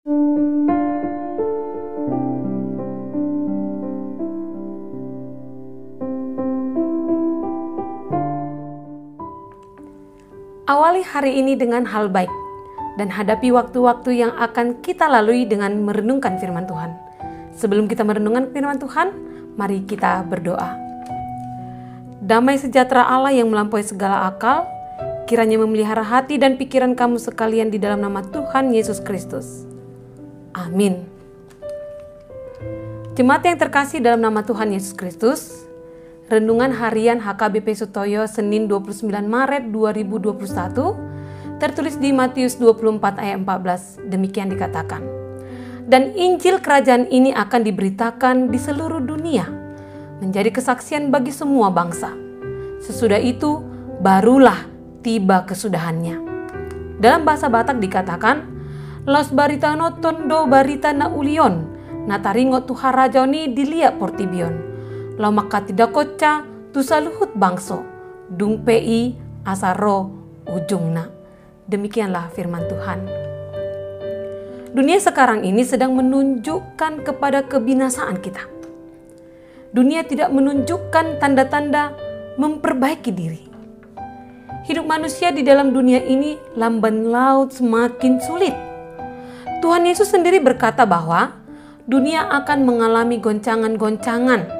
Awali hari ini dengan hal baik dan hadapi waktu-waktu yang akan kita lalui dengan merenungkan firman Tuhan. Sebelum kita merenungkan firman Tuhan, mari kita berdoa. Damai sejahtera Allah yang melampaui segala akal, kiranya memelihara hati dan pikiran kamu sekalian di dalam nama Tuhan Yesus Kristus. Amin. Jemaat yang terkasih dalam nama Tuhan Yesus Kristus, Renungan Harian HKBP Sutoyo Senin 29 Maret 2021 tertulis di Matius 24 ayat 14. Demikian dikatakan, dan Injil kerajaan ini akan diberitakan di seluruh dunia, menjadi kesaksian bagi semua bangsa. Sesudah itu barulah tiba kesudahannya. Dalam bahasa Batak dikatakan, los baritano tondo barita na ulion, nataringo tuha rajoni dilia portibion. Lau maka tidak koca tu saluhut bangso, dung pei asaro ujungna. Demikianlah firman Tuhan. Dunia sekarang ini sedang menunjukkan kepada kebinasaan kita. Dunia tidak menunjukkan tanda-tanda memperbaiki diri. Hidup manusia di dalam dunia ini lamban laut semakin sulit. Tuhan Yesus sendiri berkata bahwa dunia akan mengalami goncangan-goncangan.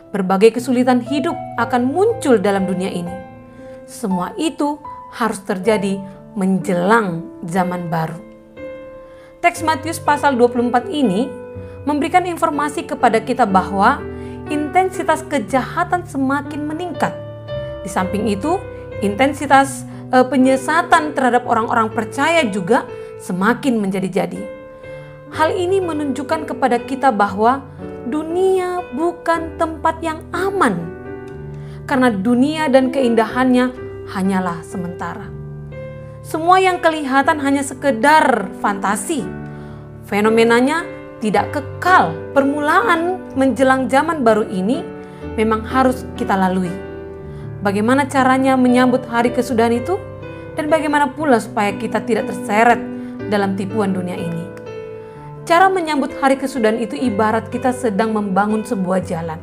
Berbagai kesulitan hidup akan muncul dalam dunia ini. Semua itu harus terjadi menjelang zaman baru. Teks Matius pasal 24 ini memberikan informasi kepada kita bahwa intensitas kejahatan semakin meningkat. Di samping itu, intensitas penyesatan terhadap orang-orang percaya juga semakin menjadi-jadi. Hal ini menunjukkan kepada kita bahwa dunia bukan tempat yang aman, karena dunia dan keindahannya hanyalah sementara. Semua yang kelihatan hanya sekedar fantasi. Fenomenanya tidak kekal. Permulaan menjelang zaman baru ini memang harus kita lalui. Bagaimana caranya menyambut hari kesudahan itu? Dan bagaimana pula supaya kita tidak terseret dalam tipuan dunia ini? Cara menyambut hari kesudahan itu ibarat kita sedang membangun sebuah jalan.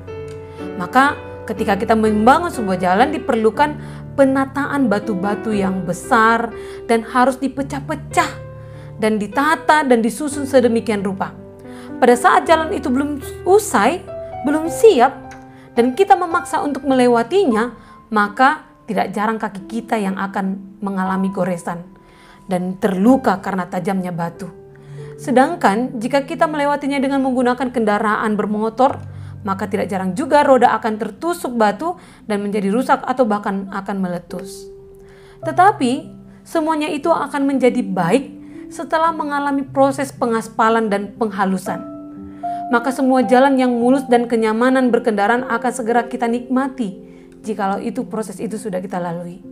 Maka ketika kita membangun sebuah jalan diperlukan penataan batu-batu yang besar dan harus dipecah-pecah dan ditata dan disusun sedemikian rupa. Pada saat jalan itu belum usai, belum siap, dan kita memaksa untuk melewatinya, maka tidak jarang kaki kita yang akan mengalami goresan dan terluka karena tajamnya batu. Sedangkan jika kita melewatinya dengan menggunakan kendaraan bermotor, maka tidak jarang juga roda akan tertusuk batu dan menjadi rusak atau bahkan akan meletus. Tetapi semuanya itu akan menjadi baik setelah mengalami proses pengaspalan dan penghalusan. Maka semua jalan yang mulus dan kenyamanan berkendaraan akan segera kita nikmati jikalau itu proses itu sudah kita lalui.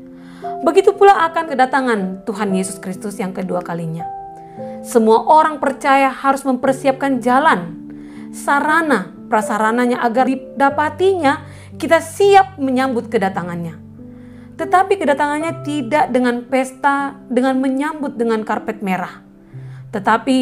Begitu pula akan kedatangan Tuhan Yesus Kristus yang kedua kalinya. Semua orang percaya harus mempersiapkan jalan, sarana, prasarananya agar didapatinya kita siap menyambut kedatangannya. Tetapi kedatangannya tidak dengan pesta, dengan menyambut dengan karpet merah. Tetapi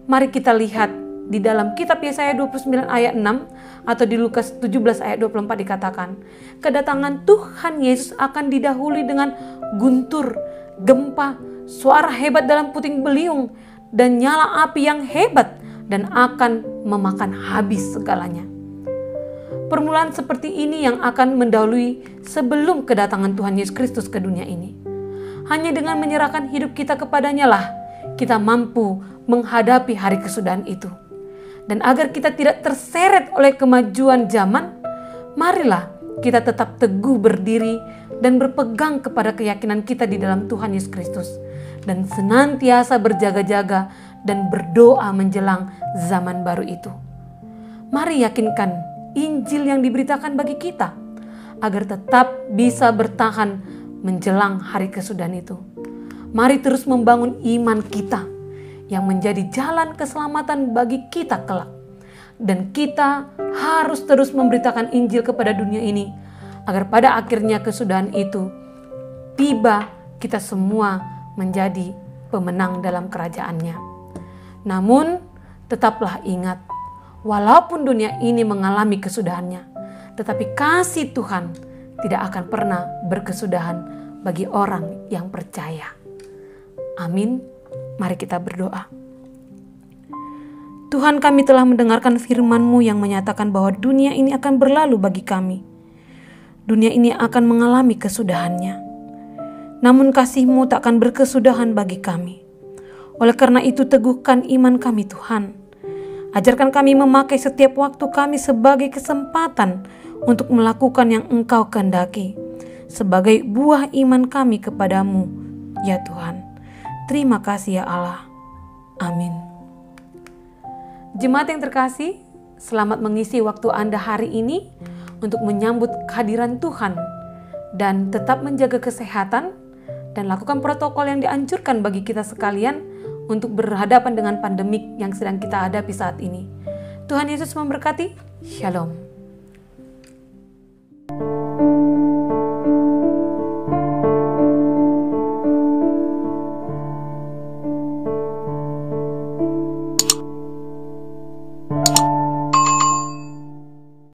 mari kita lihat di dalam kitab Yesaya 29 ayat 6 atau di Lukas 17 ayat 24 dikatakan, kedatangan Tuhan Yesus akan didahului dengan guntur, gempa, suara hebat dalam puting beliung, dan nyala api yang hebat dan akan memakan habis segalanya. Permulaan seperti ini yang akan mendahului sebelum kedatangan Tuhan Yesus Kristus ke dunia ini. Hanya dengan menyerahkan hidup kita kepadanya lah kita mampu menghadapi hari kesudahan itu. Dan agar kita tidak terseret oleh kemajuan zaman, marilah kita tetap teguh berdiri dan berpegang kepada keyakinan kita di dalam Tuhan Yesus Kristus. Dan senantiasa berjaga-jaga dan berdoa menjelang zaman baru itu. Mari yakinkan Injil yang diberitakan bagi kita, agar tetap bisa bertahan menjelang hari kesudahan itu. Mari terus membangun iman kita, yang menjadi jalan keselamatan bagi kita kelak. Dan kita harus terus memberitakan Injil kepada dunia ini, agar pada akhirnya kesudahan itu tiba, kita semua menjadi pemenang dalam kerajaannya. Namun, tetaplah ingat, walaupun dunia ini mengalami kesudahannya, tetapi kasih Tuhan tidak akan pernah berkesudahan bagi orang yang percaya. Amin. Mari kita berdoa. Tuhan, kami telah mendengarkan firman-Mu yang menyatakan bahwa dunia ini akan berlalu bagi kami. Dunia ini akan mengalami kesudahannya. Namun kasih-Mu tak akan berkesudahan bagi kami. Oleh karena itu teguhkan iman kami Tuhan. Ajarkan kami memakai setiap waktu kami sebagai kesempatan untuk melakukan yang Engkau kehendaki. Sebagai buah iman kami kepadamu, ya Tuhan. Terima kasih ya Allah. Amin. Jemaat yang terkasih, selamat mengisi waktu Anda hari ini untuk menyambut kehadiran Tuhan dan tetap menjaga kesehatan dan lakukan protokol yang dianjurkan bagi kita sekalian untuk berhadapan dengan pandemik yang sedang kita hadapi saat ini. Tuhan Yesus memberkati. Shalom.